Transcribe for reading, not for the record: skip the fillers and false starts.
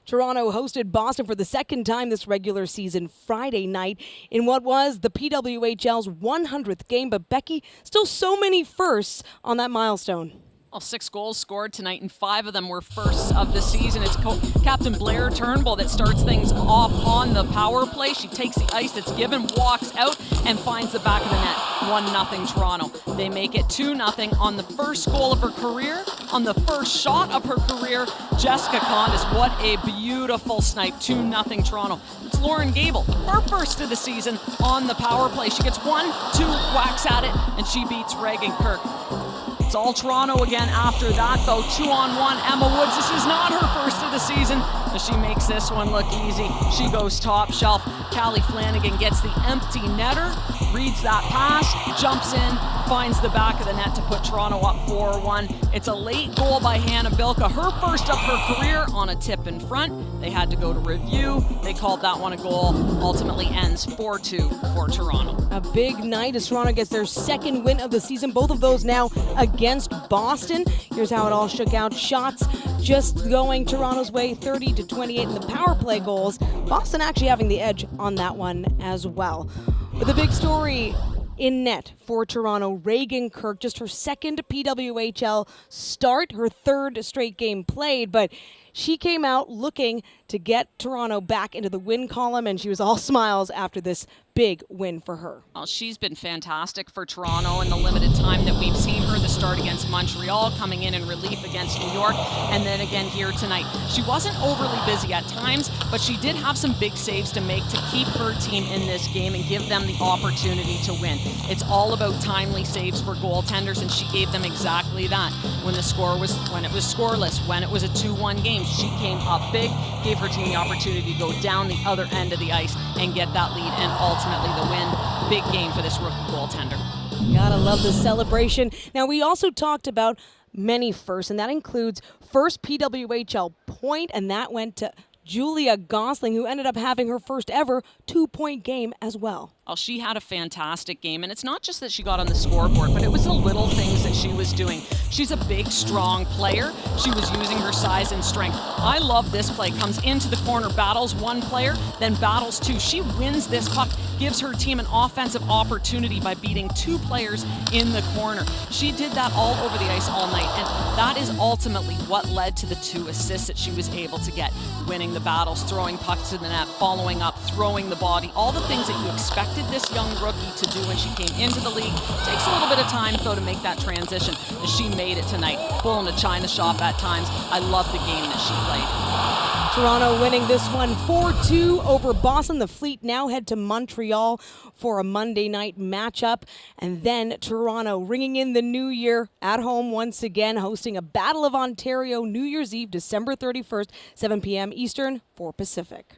Toronto hosted Boston for the second time this regular season Friday night in what was the PWHL's 100th game. But Becky, still so many firsts on that milestone. Well, 6 goals scored tonight, and 5 of them were firsts of the season. It's Captain Blair Turnbull that starts things off on the power play. She takes the ice that's given, walks out, and finds the back of the net. 1-0 Toronto. They make it 2-0 on the first goal of her career. On the first shot of her career, Jessica Condis. What a beautiful snipe. 2-0 Toronto. It's Lauren Gable, her first of the season on the power play. She gets 1-2, whacks at it, and she beats Reagan Kirk. It's all Toronto again after that, though. 2-on-1, Emma Woods. This is not her first of the season, but she makes this one look easy. She goes top shelf. Callie Flanagan gets the empty netter, reads that pass, jumps in, finds the back of the net to put Toronto up 4-1. It's a late goal by Hannah Bilka, her first of her career on a tip in front. They had to go to review. They called that one a goal. Ultimately ends 4-2 for Toronto. A big night as Toronto gets their second win of the season. Both of those now against Boston. Here's how it all shook out. Shots just going Toronto's way, 30-28 in the power play goals. Boston actually having the edge on that one as well. But the big story in net for Toronto, Reagan Kirk, just her second PWHL start, her third straight game played, but she came out looking to get Toronto back into the win column, and she was all smiles after this big win for her. Well, she's been fantastic for Toronto in the limited time that we've seen her. The start against Montreal, coming in relief against New York, and then again here tonight. She wasn't overly busy at times, but she did have some big saves to make to keep her team in this game and give them the opportunity to win. It's all about timely saves for goaltenders, and she gave them exactly that. When it was scoreless, when it was a 2-1 game, she came up big, gave her team the opportunity to go down the other end of the ice and get that lead, and ultimately the win. Big game for this rookie goaltender. Gotta love the celebration. Now, we also talked about many firsts, and that includes first PWHL point, and that went to Julia Gosling, who ended up having her first ever 2-point game as well. Well, she had a fantastic game, and it's not just that she got on the scoreboard, but it was the little things that she was doing. She's a big, strong player. She was using her size and strength. I love this play. Comes into the corner, battles one player, then battles two. She wins this puck, gives her team an offensive opportunity by beating 2 players in the corner. She did that all over the ice all night, and that is ultimately what led to the 2 assists that she was able to get. Winning the battles, throwing pucks to the net, following up, throwing the body, all the things that you expected this young rookie to do when she came into the league. Takes a little bit of time, though, to make that transition. She made it tonight, full in a china shop at times. I love the game that she played. Toronto winning this one 4-2 over Boston. The Fleet now head to Montreal for a Monday night matchup. And then Toronto ringing in the new year at home once again, hosting a Battle of Ontario New Year's Eve, December 31st, 7 p.m. Eastern, 4 Pacific.